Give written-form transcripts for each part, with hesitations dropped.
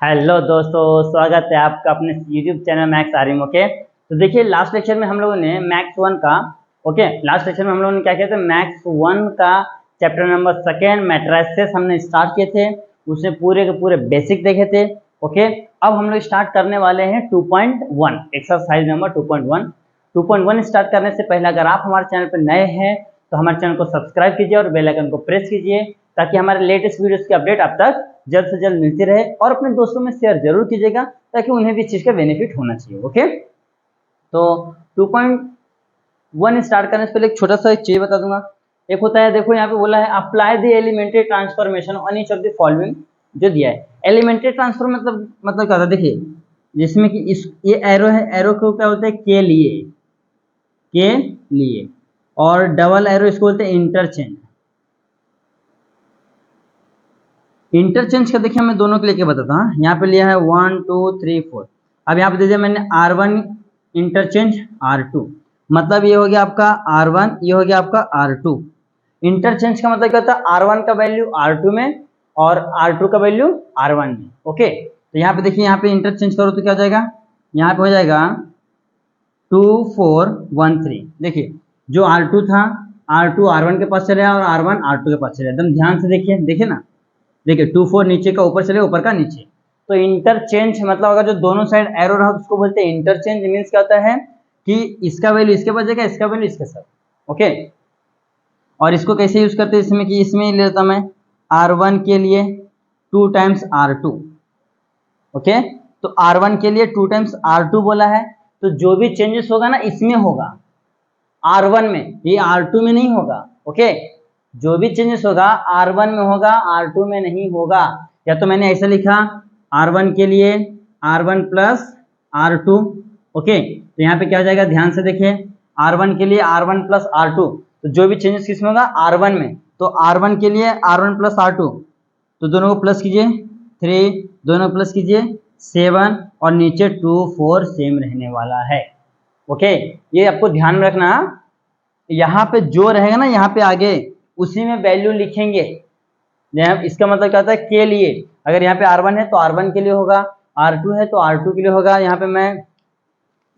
Hello दोस्तों, स्वागत है आपका अपने YouTube channel maths Aryan. Okay, तो देखिए लास्ट लेक्चर में हम लोगों ने मैक्स वन का लास्ट लेक्चर में हम लोगों ने क्या किया था, मैक्स वन का चैप्टर नंबर 2 मैट्रिसेस हमने स्टार्ट किए थे। उसमें पूरे के पूरे बेसिक देखे थे। ओके, अब हम लोग स्टार्ट करने वाले हैं 2.1 एक्सरसाइज नंबर 2.1। 2.1 स्टार्ट करने से पहले अगर आप हमारे चैनल पर नए हैं तो हमारे चैनल को सब्सक्राइब कीजिए और बेल आइकन को प्रेस कीजिए ताकि हमारे लेटेस्ट वीडियोस की अपडेट आप तक जल्द से जल्द मिलती रहे। और अपने दोस्तों में शेयर जरूर कीजिएगा ताकि उन्हें भी इस चीज़ का बेनिफिट होना चाहिए। ओके, तो 2.1 स्टार्ट करने से पहले एक छोटा सा एक चीज बता दूंगा। एक होता है, देखो यहाँ पे बोला है apply the elementary transformation on each of the following. जो दिया है एलिमेंट्री ट्रांसफॉर्म मतलब क्या होता है, देखिए जिसमें कि इस ये एरो है, एरो को क्या बोलते हैं, के लिए, और डबल एरो इसको बोलते हैं इंटरचेंज। इंटरचेंज का देखिए मैं दोनों के लेके बताता हूँ। यहाँ पे लिया है 1 2 3 4। अब यहाँ पे दे दिया मैंने R1 इंटरचेंज R2, मतलब ये हो गया आपका R1, ये हो गया आपका R2। इंटरचेंज का मतलब क्या होता है, R1 का वैल्यू R2 में और R2 का वैल्यू R1 में। ओके, तो यहाँ पे देखिए, यहाँ पे इंटरचेंज करो तो क्या हो जाएगा, यहाँ पे हो जाएगा 2 4 1 3। देखिए जो R2 था, R2 R1 के पास चले और R1 R2 के पास चले। एकदम ध्यान से देखिए ना, देखिए 2 4 नीचे का ऊपर चले, ऊपर का नीचे। तो इंटरचेंज मतलब अगर जो दोनों साइड एरो रहा उसको बोलते हैं इंटरचेंज। मीन्स क्या होता है कि इसका वैल्यू इसके पास जाएगा, इसका वैल्यू इसके साथ। ओके, और इसको कैसे यूज करते हैं, इसमें कि इसमें ले लेता मैं R1 के लिए 2 टाइम्स R2। ओके, तो R1 के लिए 2 टाइम्स R2 बोला है, तो जो भी चेंजेस होगा ना इसमें होगा R1 में, ये R2 में नहीं होगा। ओके, जो भी चेंजेस होगा R1 में होगा, R2 में नहीं होगा। या तो मैंने ऐसा लिखा R1 के लिए R1 प्लस R2। ओके, तो यहाँ पे क्या हो जाएगा, ध्यान से देखिए, R1 के लिए R1 प्लस R2, तो जो भी चेंजेस किसमें होगा R1 में, तो R1 के लिए R1 प्लस R2, तो दोनों को प्लस कीजिए 3, दोनों प्लस कीजिए 7, और नीचे 2 4 सेम रहने वाला है। ओके, ये आपको ध्यान में रखना, यहाँ पे जो रहेगा ना यहाँ पे आगे उसी में वैल्यू लिखेंगे। इसका मतलब क्या होता है, के लिए अगर यहाँ पे R1 है तो R1 के लिए होगा, R2 है तो R2 के लिए होगा। यहाँ पे मैं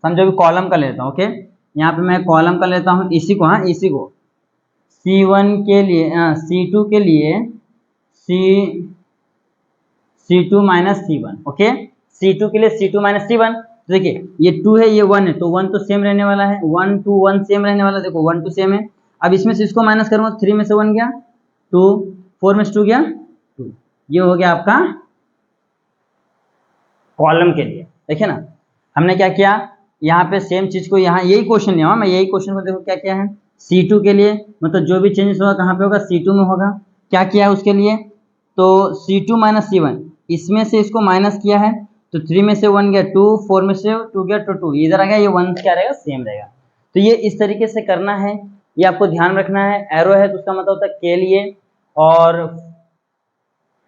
समझो कि कॉलम का लेता हूँ। ओके, यहाँ पे मैं कॉलम का लेता हूँ, इसी को C1 के लिए C2 के लिए C2 minus C1। Okay, C2 के लिए C2 माइनस C1। तो देखिए ये 2 है, ये 1 है, तो 1 तो सेम रहने वाला है, 1 2 1 सेम रहने वाला है। देखो 1 2 सेम है। अब इसमें से इसको माइनस करूंगा, 3 में से 1 गया 2, 4 में से 2 गया 2। ये हो गया आपका कॉलम के लिए। देखिए ना हमने क्या किया, यहाँ पे सेम चीज को, यहाँ यही क्वेश्चन लिया, मैं यही क्वेश्चन को देखो क्या किया है, C2 के लिए मतलब जो भी चेंजेस होगा कहाँ पे होगा, C2 में होगा। क्या किया है उसके लिए, तो C2 माइनस C1, इसमें से इसको माइनस किया है, तो 3 में से 1 गया 2, 4 में से 2 गया 2, इधर आ गया, ये 1 क्या रहेगा, सेम रहेगा। तो ये इस तरीके से करना है, ये आपको ध्यान रखना है। एरो है तो उसका मतलब होता है के लिए, और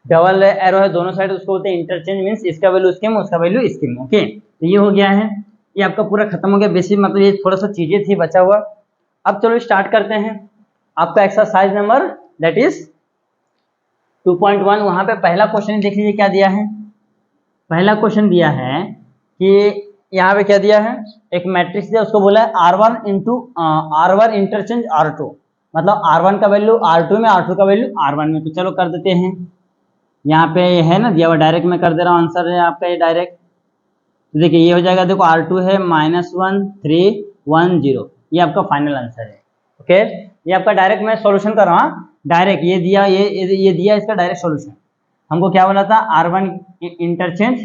डबल एरो है दोनों साइड उसको बोलते हैं इंटरचेंज। मीन्स इसका वैल्यू इसके में, उसका वैल्यू इसके में। ओके, तो ये हो गया है, ये आपका पूरा खत्म हो गया बेसिक, मतलब ये थोड़ा सा चीजें थी बचा हुआ। अब चलो स्टार्ट करते हैं आपका एक्सरसाइज नंबर दैट इज 2.1। वहां पे पहला क्वेश्चन देख लीजिए क्या दिया है। पहला क्वेश्चन दिया है कि यहाँ पे क्या दिया है, एक मैट्रिक्स दिया, उसको बोला है R1 इंटरचेंज R2, मतलब R1 का वैल्यू R2 में, R2 का वैल्यू R1 में। तो चलो कर देते हैं, यहाँ पे है ना दिया हुआ, डायरेक्ट मैं कर दे रहा हूँ, आंसर है आपका ये डायरेक्ट। तो देखिए ये हो जाएगा, देखो R2 है -1 3 1 0, ये आपका फाइनल आंसर है। ओके, ये आपका डायरेक्ट मैं सॉल्यूशन कर रहा हूँ, डायरेक्ट ये दिया, ये दिया, इसका डायरेक्ट सॉल्यूशन। हमको क्या बोला था, R1 इंटरचेंज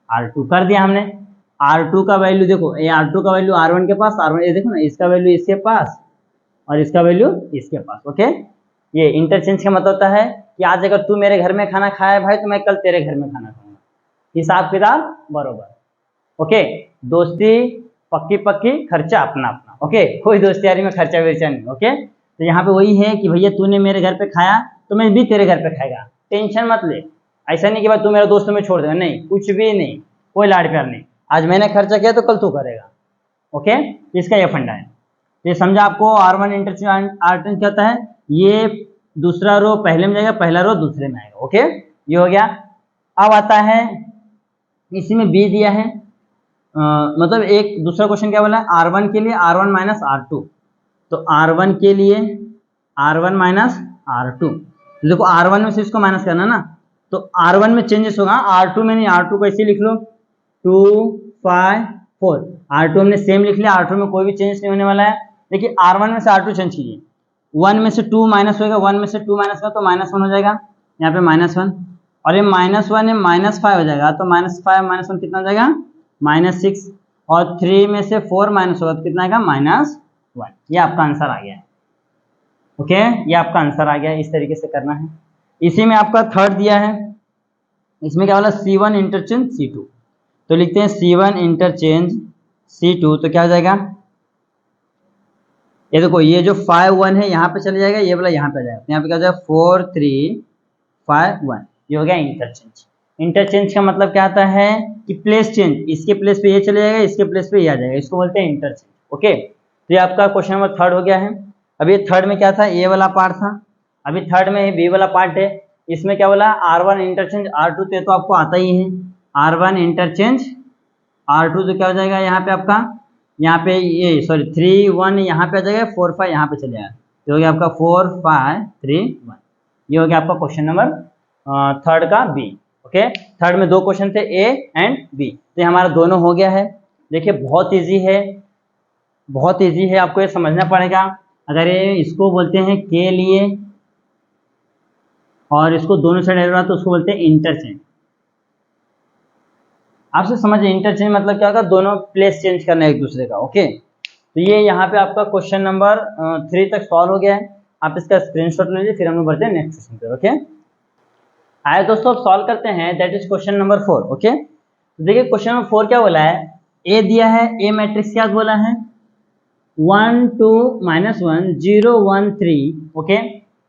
R2 कर दिया हमने। R2 का वैल्यू देखो, ये R2 का वैल्यू R1 के पास, R1 ये देखो ना, इसका वैल्यू इसके पास और इसका वैल्यू इसके पास। ओके, ये इंटरचेंज का मतलब होता है कि आज अगर तू मेरे घर में खाना खाया भाई तो मैं कल तेरे घर में खाना खाऊंगा, हिसाब किताब बरोबर। ओके, दोस्ती पक्की पक्की, खर्चा अपना अपना। ओके, कोई दोस्ती यारी में खर्चा वर्चा नहीं। ओके, तो यहाँ पे वही है कि भैया तूने मेरे घर पे खाया तो मैं भी तेरे घर पे खाएगा, टेंशन मत ले। ऐसा नहीं कि भाई तू मेरा दोस्त में छोड़ देगा, नहीं, कुछ भी नहीं, कोई लाड प्यार नहीं। आज मैंने खर्चा किया तो कल तू करेगा। ओके, इसका ये फंडा है। ये समझा आपको, R1 इंटरचेंज R2 क्या होता है, ये दूसरा रो पहले में जाएगा, पहला रो दूसरे में आएगा। ओके, ये हो गया। अब आता है इसी में बी दिया है, मतलब एक दूसरा क्वेश्चन क्या बोला है, R1 के लिए R1 माइनस R2, तो R1 के लिए R1 माइनस R2, देखो R1 में से इसको माइनस करना ना, तो R1 में चेंजेस होगा, R2 में नहीं, R2 को ऐसे लिख लो 2 5 4, R2 हमने सेम लिख लिया, R2 में कोई भी चेंज नहीं होने वाला है। देखिए R1 में से R2 चेंज कीजिए, 1 में से 2 माइनस होगा, 1 में से 2 माइनस का तो -1 हो जाएगा, यहाँ पे -1, और ये -1 है -5 हो जाएगा, तो -5 -1 कितना हो जाएगा, -6, और 3 में से 4 माइनस होगा तो कितना आएगा, -1। ये आपका आंसर आ गया है। ओके, ये आपका आंसर आ गया है, इस तरीके से करना है। इसी में आपका थर्ड दिया है, इसमें क्या बोला, C1 इंटरचेंज C2, तो लिखते हैं C1 इंटरचेंज C2, तो क्या हो जाएगा, ये देखो ये जो 5 1 है यहाँ पे चले जाएगा, ये वाला यहाँ पे आ जाएगा, तो यहाँ पे क्या हो जाएगा 4 3 5 1, ये हो गया इंटरचेंज। इंटरचेंज का मतलब क्या आता है कि प्लेस चेंज, इसके प्लेस पे ये चले जाएगा, इसके प्लेस पे ये आ जाएगा, इसको बोलते हैं इंटरचेंज। ओके, तो ये आपका क्वेश्चन नंबर थर्ड हो गया है। अभी थर्ड में क्या था, ए वाला पार्ट था, अभी थर्ड में बी वाला पार्ट है। इसमें क्या बोला, R1 इंटरचेंज R2, तो आपको आता ही है, R1 इंटरचेंज R2, तो क्या हो जाएगा यहाँ पे आपका, यहाँ पे ये सॉरी 3 1 यहाँ पे आ जाएगा, 4 5 यहाँ पे चले जाएगा, तो हो गया आपका 4 5 3 1, ये हो गया आपका क्वेश्चन नंबर थर्ड का बी। ओके, थर्ड में दो क्वेश्चन थे, ए एंड बी, तो हमारा दोनों हो गया है। देखिए बहुत इजी है, बहुत इजी है, आपको ये समझना पड़ेगा। अगर ये इसको बोलते हैं के लिए और इसको दोनों साइड एरो, तो उसको बोलते हैं इंटरचेंज। आपसे समझिए इंटरचेंज मतलब क्या होगा, दोनों प्लेस चेंज करना है एक दूसरे का। ओके, तो ये यहाँ पे आपका क्वेश्चन नंबर 3 तक सॉल्व हो गया है। आप इसका स्क्रीनशॉट ले लीजिए, फिर हम लोग बढ़ते हैं नेक्स्ट क्वेश्चन पे। ओके, आए दोस्तों, अब सॉल्व करते हैं, that is question number 4। Okay, तो देखिए क्वेश्चन नंबर 4 क्या बोला है, ए दिया है, ए मैट्रिक्स क्या बोला है, 1 2 -1 0 1 3। ओके,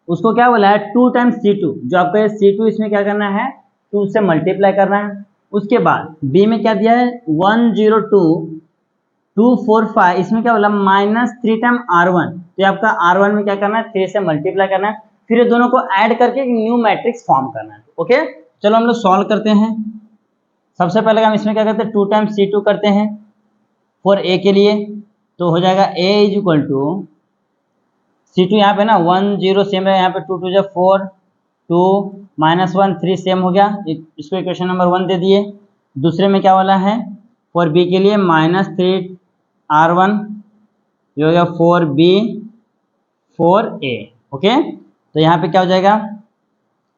उसको क्या बोला है 2 टाइम्स C2, जो आपका C2 इसमें क्या करना है, 2 से मल्टीप्लाई करना है। उसके बाद बी में क्या दिया है 1 0 2 2 4 5, इसमें क्या बोला -3 टाइम R1, तो आपका R1 में क्या करना है 3 से मल्टीप्लाई करना है, फिर ये दोनों को ऐड करके न्यू मैट्रिक्स फॉर्म करना है। ओके, चलो हम लोग सॉल्व करते हैं। सबसे पहले हम इसमें क्या करते हैं 2 टाइम्स C2 करते हैं फॉर ए के लिए, तो हो जाएगा A is equal to C2 यहाँ पे ना 1 0 सेम है, यहाँ पे 2 2 4 2 -1 3 सेम हो गया, इसको इक्वेशन नंबर 1 दे दिए। दूसरे में क्या वाला है फॉर बी के लिए -3 R1, ये हो गया 4B 4A। ओके, तो यहाँ पे क्या हो जाएगा,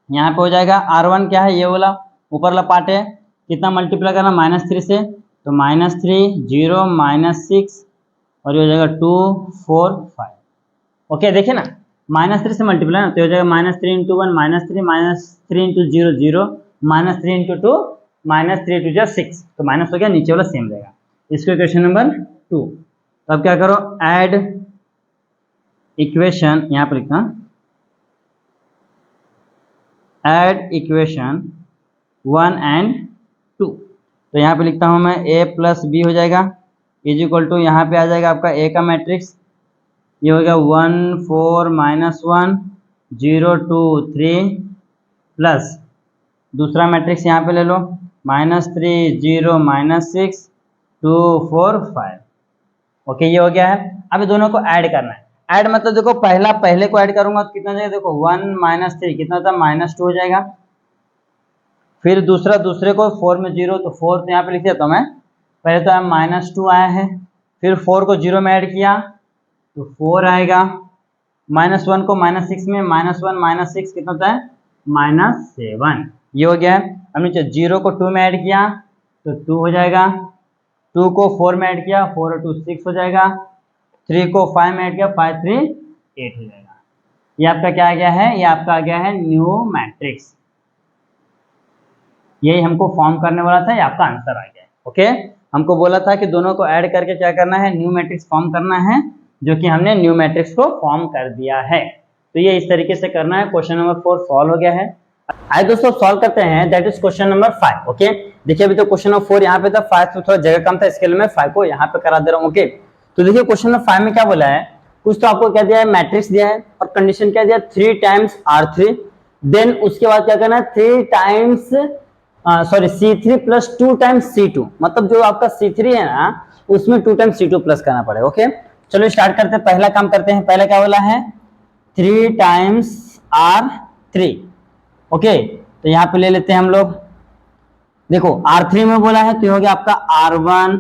यहाँ पे हो जाएगा R1 क्या है, ये वाला ऊपर वाला पार्ट है, कितना मल्टीप्लाई करना -3 से, तो -3 0 -6, और ये हो जाएगा 2 4 5। ओके, देखिए ना -3 से मल्टीप्लाई ना, तो हो जाएगा -3 × 1 -3 -3 × 0 0 -3 × 2 -3 2 6, तो माइनस हो गया, नीचे वाला सेम रहेगा। इसको इक्वेशन नंबर 2। तो अब क्या करो, ऐड इक्वेशन, यहाँ पर लिखना ऐड इक्वेशन 1 एंड 2, तो यहाँ पे लिखता हूँ मैं A + B हो जाएगा इज इक्वल टू, यहाँ पे आ जाएगा आपका A का मैट्रिक्स, ये हो गया 1 4 -1 0 2 3 प्लस दूसरा मैट्रिक्स यहाँ पे ले लो -3 0 -6 2 4 5। ओके, ये हो गया है। अब दोनों को ऐड करना है। ऐड मतलब देखो पहले को ऐड करूंगा तो कितना हो जाएगा, देखो 1 -3 कितना होता है -2 हो जाएगा, फिर दूसरे को 4 में 0, तो 4 तो यहाँ पे लिख देता हूँ मैं, पहले तो -2 आया है, फिर 4 को 0 में ऐड किया तो 4 आएगा, -1 को -6 में, -1 -6 कितना होता है -7, ये हो गया है। अब नीचे 0 को 2 में ऐड किया तो 2 हो जाएगा, 2 को 4 में ऐड किया 4 और 2 6 हो जाएगा, 3 को 5 में ऐड किया 5 3 8 हो जाएगा। ये आपका क्या आ गया है, ये आपका आ गया है न्यू मैट्रिक्स, यही हमको फॉर्म करने वाला था, ये आपका आंसर आ गया है। ओके, हमको बोला था कि दोनों को ऐड करके क्या करना है, न्यू मैट्रिक्स फॉर्म करना है, जो कि हमने न्यू मैट्रिक्स को फॉर्म कर दिया है। तो ये इस तरीके से करना है। क्वेश्चन नंबर 4 सॉल्व हो गया है। आइए दोस्तों सॉल्व करते हैं, that is question number 5। Okay, देखिए अभी तो क्वेश्चन नंबर 4 यहाँ पे था, 5 में थोड़ा जगह कम था, इसके लिए मैं 5 को यहाँ पे करा दे रहा हूँ। ओके, तो देखिए क्वेश्चन नंबर 5 में क्या बोला है, कुछ तो आपको क्या दिया है, मैट्रिक्स दिया है और कंडीशन क्या दिया 3 टाइम्स R3, देन उसके बाद क्या करना है 3 times sorry C3 plus 2 times C2, मतलब जो आपका C3 है ना उसमें 2 टाइम्स C2 प्लस करना पड़ेगा। ओके चलो स्टार्ट करते हैं, पहला काम करते हैं। पहला क्या बोला है 3 टाइम्स R3। ओके तो यहाँ पे ले लेते हैं हम लोग, देखो R3 में बोला है तो ये हो गया आपका R1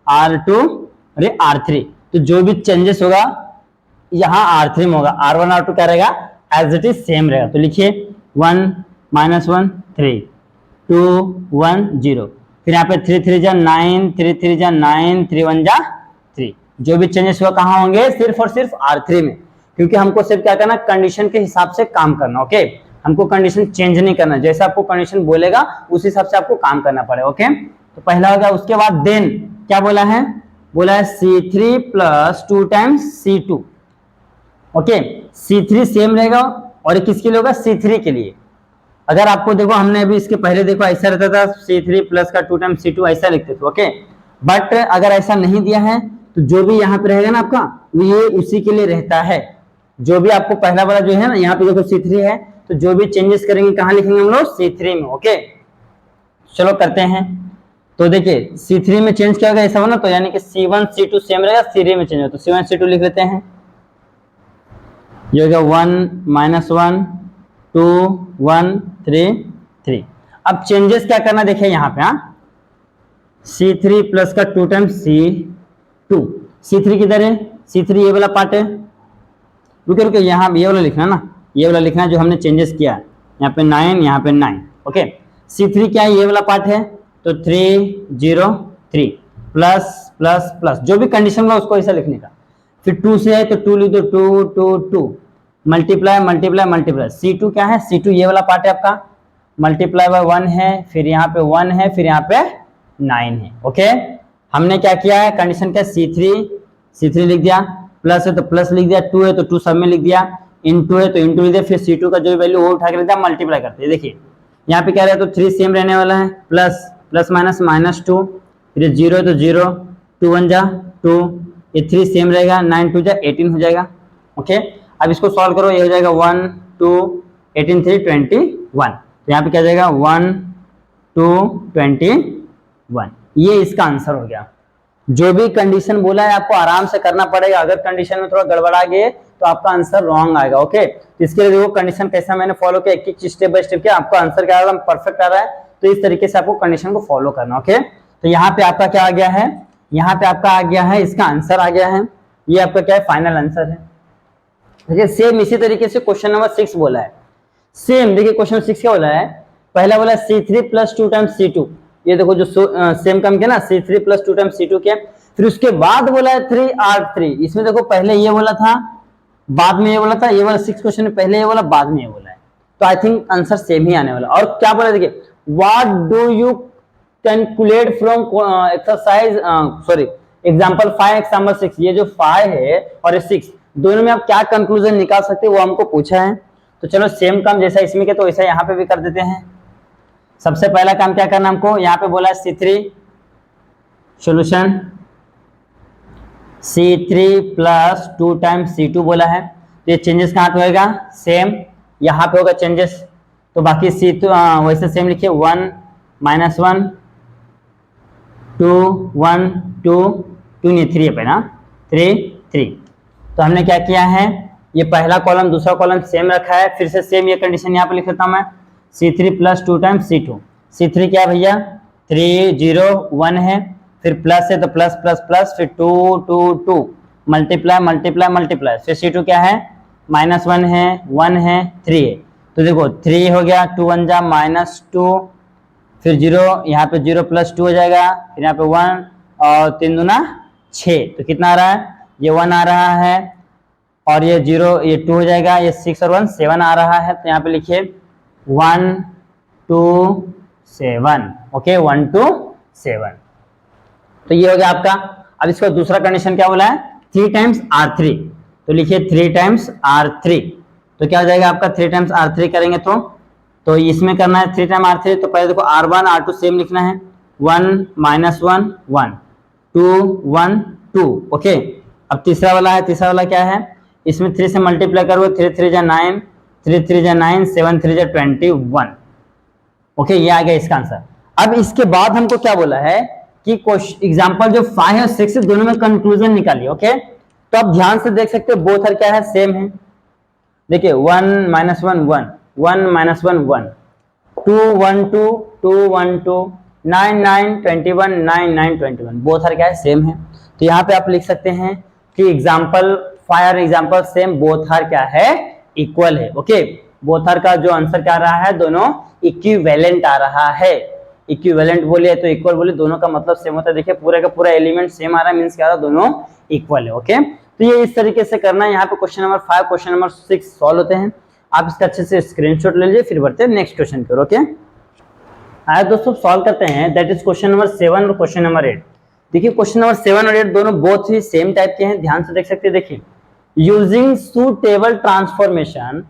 R2 अरे R3, तो जो भी चेंजेस होगा यहाँ R3 में होगा, R1 R2 क्या रहेगा एज इट इज सेम रहेगा। तो लिखिए 1 -1 3 2 1 0, फिर यहाँ पे 3 3 जा 9 3 3 जा 9 3 1 जा 3, जो भी चेंजेस हुआ कहाँ होंगे सिर्फ और सिर्फ R3 में, क्योंकि हमको सिर्फ क्या करना कंडीशन के हिसाब से काम करना। ओके हमको कंडीशन चेंज नहीं करना, जैसा आपको कंडीशन बोलेगा उस हिसाब से आपको काम करना पड़ेगा। ओके तो पहला हो गया, उसके बाद देन क्या बोला है, बोला है C3 plus 2 times C2। Okay C3 same रहेगा और किसके लिए होगा C3 के लिए। अगर आपको देखो हमने अभी इसके पहले देखो ऐसा रहता था C3 प्लस का 2 टाइम्स C2 ऐसा लिखते थे। ओके बट अगर ऐसा नहीं दिया है तो जो भी यहाँ पे रहेगा ना आपका ये उसी के लिए रहता है। जो भी आपको पहला वाला जो है ना यहाँ पे देखो C3 है, तो जो भी चेंजेस करेंगे कहाँ लिखेंगे हम लोग C3 में। ओके चलो करते हैं, तो देखिए C3 में चेंज क्या होगा ऐसा हो ना, तो यानी कि C1 C2 सेम रहेगा, C3 में चेंज होगा तो C1 C2 लिख लेते हैं। ये हो गया 1 -1 2 1 3 3। अब चेंजेस क्या करना देखिए यहाँ पे, हाँ C3 प्लस का 2 टाइम्स C2, C3 किधर है C3 ये वाला पार्ट है, रुके रुके यहाँ ये वाला लिखना ना, ये वाला लिखना जो हमने चेंजेस किया, यहाँ पे 9 यहाँ पे 9। ओके C3 क्या है ये वाला पार्ट है, तो 3 0 3 प्लस प्लस प्लस जो भी कंडीशन होगा उसको ऐसा लिखने का, फिर 2 से है तो 2 लिख दो 2 2 2 मल्टीप्लाई मल्टीप्लाई मल्टीप्लाई। C2 क्या है C2 ये वाला पार्ट है आपका, मल्टीप्लाई बाय 1 है, फिर यहाँ पे 1 है, फिर यहाँ पे 9 है। ओके हमने क्या किया है कंडीशन क्या C3 लिख दिया, प्लस है तो प्लस लिख दिया, 2 है तो 2 सब में लिख दिया, इनटू है तो इनटू लिख दिया, फिर C2 का जो वैल्यू वो उठा के लिख दिया, मल्टीप्लाई करते हैं। देखिए यहाँ पे क्या रहेगा तो 3 सेम रहने वाला है, प्लस प्लस माइनस -2, फिर 0 है तो 0 2 1 जा 2, ये 3 सेम रहेगा, 9 2 जा 18 हो जाएगा। ओके अब इसको सॉल्व करो, ये हो जाएगा 1 2 18 3 21, तो यहाँ पे क्या जाएगा 1 2 21, ये इसका आंसर हो गया। जो भी कंडीशन बोला है आपको आराम से करना पड़ेगा, अगर कंडीशन में थोड़ा गड़बड़ा गए तो आपका आंसर रॉन्ग आएगा। ओके तो इसके लिए देखो कंडीशन कैसा मैंने फॉलो किया, एक एक स्टेप बाय स्टेप किया, आपका आंसर क्या एकदम परफेक्ट आ रहा है, तो इस तरीके से आपको कंडीशन को फॉलो करना। ओके तो यहाँ पे आपका क्या आ गया है, यहाँ पे आपका आ गया है इसका आंसर आ गया है, ये आपका क्या है फाइनल आंसर है। देखिए सेम इसी तरीके से क्वेश्चन नंबर 6 बोला है, सेम देखिए क्वेश्चन 6 क्या बोला है, पहला बोला C3 प्लस 2 टाइम्स C2, ये देखो जो सेम काम किया ना C3 प्लस 2 टाइम्स C2 किया, फिर उसके बाद बोला है 3R3, इसमें देखो पहले ये बोला था बाद में ये बोला था, ये वाला 6 क्वेश्चन में पहले ये बोला बाद में ये बोला है, तो आई थिंक आंसर सेम ही आने वाला। और क्या बोला देखिए what do you calculate from exercise sorry example 5 example 6, ये जो 5 है और 6 दोनों में आप क्या कंक्लूजन निकाल सकते हैं वो हमको पूछा है। तो चलो सेम काम जैसा इसमें के तो वैसा यहाँ पे भी कर देते हैं। सबसे पहला काम क्या करना हमको, यहाँ पे बोला है C3 solution C3 plus 2 times C2 बोला है, तो ये चेंजेस कहाँ पे होगा सेम यहाँ पे होगा चेंजेस, तो बाकी C2 वैसे सेम लिखिए 1 -1 2 1 2 2 नहीं 3 पे ना 3 3, तो हमने क्या किया है ये पहला कॉलम दूसरा कॉलम सेम रखा है, फिर से सेम ये कंडीशन यहाँ पे लिख देता हूँ मैं C3 plus 2 times C2, C3 क्या भैया 3 0 1 है, फिर प्लस है तो प्लस प्लस प्लस, फिर 2 2 2 मल्टीप्लाई मल्टीप्लाई मल्टीप्लाई, फिर C2 क्या है -1 है 1 है 3 है, तो देखो 3 हो गया 2 1 जा -2, फिर 0 यहाँ पे 0 प्लस 2 हो जाएगा, फिर यहाँ पे 1 और 3 दूना 6, तो कितना आ रहा है ये 1 आ रहा है और ये 0 ये 2 हो जाएगा, ये 6 और 1 7 आ रहा है, तो यहाँ पे लिखिए 1 2 7। ओके 1 2 7, तो ये हो गया आपका। अब इसका दूसरा कंडीशन क्या बोला है 3 टाइम्स R3, तो लिखिए 3 टाइम्स R3, तो क्या हो जाएगा आपका 3 टाइम्स R3 करेंगे तो इसमें करना है 3 टाइम R3, तो पहले देखो R1 R2 सेम लिखना है 1 -1 1 2 1 2। ओके अब तीसरा वाला है, तीसरा वाला क्या है इसमें 3 से मल्टीप्लाई करोगे 3 3 जा 9 3 3 जा 9 7 3 जा 21, ओके, ये आ गया इसका आंसर। अब इसके बाद हमको क्या बोला है कि एग्जाम्पल जो 5 और 6 दोनों में कंक्लूजन निकालिए। ओके, तो आप ध्यान से देख सकते हो बोथ आर क्या है, सेम है। देखिए 1 -1 1 1 -1 1 2 1 2 2 1 2 9 9 21 9 9 21 बोथ आर क्या है, सेम है। तो यहाँ पे आप लिख सकते हैं कि एग्जाम्पल 5 और एग्जाम्पल सेम, बोथ आर क्या है, इक्वल है। ओके, बोथ आर का जो आंसर क्या आ रहा है, दोनों इक्विवेलेंट आ रहा है। इक्विवेलेंट बोले तो इक्वल बोले, दोनों का मतलब सेम होता है। देखिए पूरा का पूरा एलिमेंट सेम आ रहा है, मींस क्या आ रहा है, दोनों इक्वल है। ओके, तो ये इस तरीके से करना है। यहाँ पे question number 5 question number 6 solve होते हैं। आप इसका अच्छे से स्क्रीनशॉट ले लीजिए, फिर बढ़ते हैं नेक्स्ट क्वेश्चन की ओर। ओके, आइए दोस्तों सॉल्व करते हैं, दैट इज क्वेश्चन नंबर 7 और क्वेश्चन नंबर 8। देखिए क्वेश्चन नंबर 7 और 8 दोनों बोथ ही सेम टाइप के हैं, ध्यान से देख सकते हैं। देखिए using suitable transformation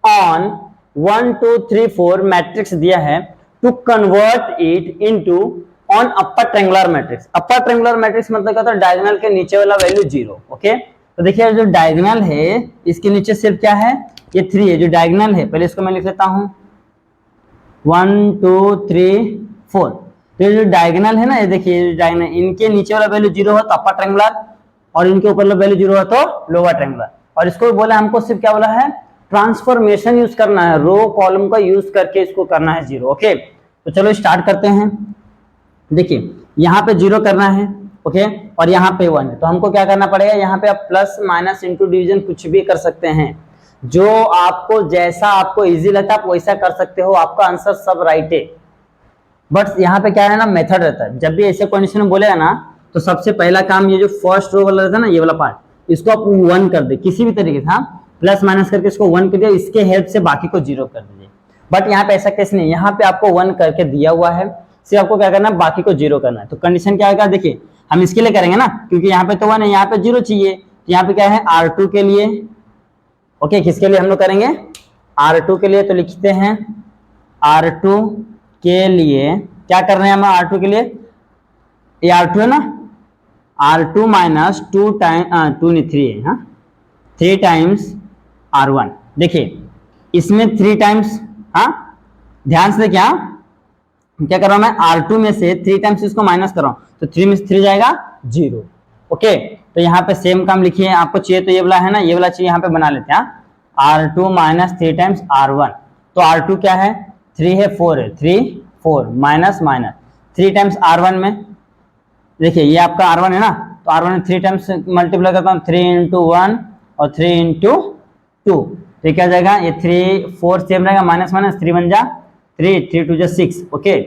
on 1 2 3 4 matrix दिया है, to convert it into on upper triangular matrix. Upper triangular matrix मतलब क्या होता है, डायगोनल के नीचे वाला वैल्यू 0। ओके, तो देखिए जो डायगोनल है इसके नीचे सिर्फ क्या है, ये 3 है जो डायगोनल है। पहले इसको मैं लिख लेता हूं 1 2 3 4। तो ये जो डायगोनल है ना, ये देखिए डायगोनल, इनके नीचे वाला वैल्यू 0 हो तो अपर ट्रायंगुलर, और इनके ऊपर वाला वैल्यू 0 हो तो लोअर ट्रायंगुलर। और इसको बोला हमको सिर्फ क्या बोला है, ट्रांसफॉर्मेशन यूज करना है, रो कॉलम का यूज करके इसको करना है 0। ओके, तो चलो स्टार्ट करते हैं। देखिए यहाँ पे 0 करना है। ओके, और यहाँ पे 1 है, तो हमको क्या करना पड़ेगा, यहाँ पे आप प्लस माइनस इंटू डिवीजन कुछ भी कर सकते हैं, जो आपको जैसा आपको इजी लगता है आप वैसा कर सकते हो, आपका आंसर सब राइट है। बट यहाँ पे क्या है ना, मेथड रहता है। जब भी ऐसे कंडीशन में बोलेगा ना, तो सबसे पहला काम ये जो फर्स्ट रो वाला रहता है ना, ये वाला पार्ट, इसको आप 1 कर दे किसी भी तरीके से। हाँ, प्लस माइनस करके इसको 1 कर दिया, इसके हेल्प से बाकी को 0 कर दीजिए। बट यहाँ पे ऐसा केस नहीं, यहाँ पे आपको 1 करके दिया हुआ है, सिर्फ आपको क्या करना है, बाकी को 0 करना है। तो कंडीशन क्या आएगा, देखिए हम इसके लिए करेंगे ना, क्योंकि यहाँ पे तो 1 है, यहाँ पे 0 चाहिए। तो यहाँ पे क्या है, R2 के लिए। ओके, किसके लिए हम लोग करेंगे, R2 के लिए। तो लिखते हैं R2 के लिए क्या कर रहे हैं हम, R2 के लिए, ये R2 है ना, R2 माइनस 2 टाइम 2 नहीं 3 है, हाँ 3 टाइम्स R1। देखिए इसमें 3 टाइम्स, हाँ ध्यान से देखिए, हाँ क्या कर रहा हूं मैं, R2 में से 3 टाइम्स इसको माइनस कर रहा हूं, तो 3 में से 3 जाएगा 0। ओके, तो यहाँ पे सेम काम लिखिए, आपको चाहिए तो ये वाला है ना, ये वाला चाहिए, यहाँ पे बना लेते हैं। R2 माइनस 3 टाइम्स R1, तो R2 क्या है, 3 है 4 है, 3 4 माइनस माइनस 3 टाइम्स R1 में। देखिए ये आपका R1 है ना, तो R1 में 3 टाइम्स मल्टीप्लाई करता हूँ, 3 इंटू 1 और 3 इंटू 2, तो क्या जाएगा, ये 3 4 सेम रहेगा, माइनस माइनस 3 बन जा 3 3 2 6। ओके,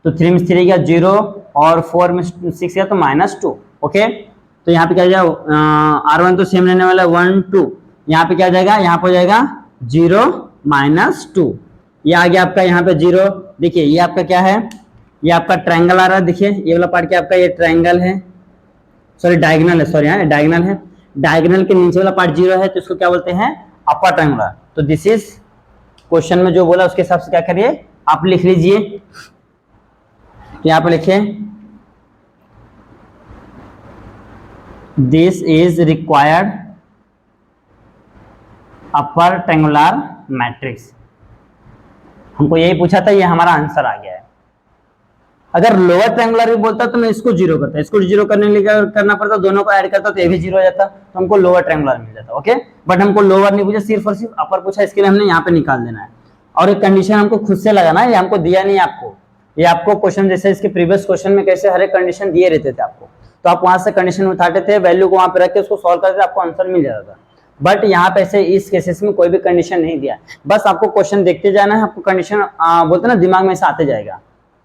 तो 3 में 3 गया 0 और 4 में 6 गया तो -2। ओके, तो यहाँ पे क्या जाएगा, R1 तो सेम रहने वाला 1 2, यहाँ पे क्या जाएगा, यहाँ पे जाएगा 0 -2, ये आ गया आपका यहाँ पे 0। देखिए ये आपका क्या है, ये आपका ट्रायंगल आ रहा है। देखिए ये वाला पार्ट क्या आपका, ये ट्रायंगल है, सॉरी डायगोनल है, सॉरी हाँ डायगोनल है। डायगोनल के नीचे वाला पार्ट 0 है, तो इसको क्या बोलते हैं, अपर ट्रायंगुलर। तो दिस इज क्वेश्चन में जो बोला उसके हिसाब से क्या करिए, आप लिख लीजिए। यहाँ पे लिखे this is required upper triangular matrix. हमको यही पूछा था, ये हमारा आंसर आ गया है। अगर लोअर ट्रायंगुलर भी बोलता तो मैं इसको 0 करता, इसको 0 करने के लिए करना पड़ता, दोनों को ऐड करता तो ये भी 0 हो जाता, तो हमको लोअर ट्रायंगुलर मिल जाता। ओके, बट हमको लोअर नहीं पूछा, सिर्फ और सिर्फ अपर पूछा, इसके लिए हमने यहाँ पे निकाल देना है। और एक कंडीशन हमको खुद से लगाना है, ये हमको दिया नहीं आपको, ये आपको क्वेश्चन जैसे इसके प्रीवियस क्वेश्चन में कैसे हर एक कंडीशन दिए रहते थे आपको, तो आप वहां से कंडीशन उठाते थे, वैल्यू को वहां पे रख के उसको सॉल्व करते थे, आपको आंसर मिल जाता था। बट यहाँ पे ऐसे इस केसेस में कोई भी कंडीशन नहीं दिया, बस आपको क्वेश्चन देखते जाना है, आपको कंडीशन बोलते ना दिमाग में से आते जाएगा,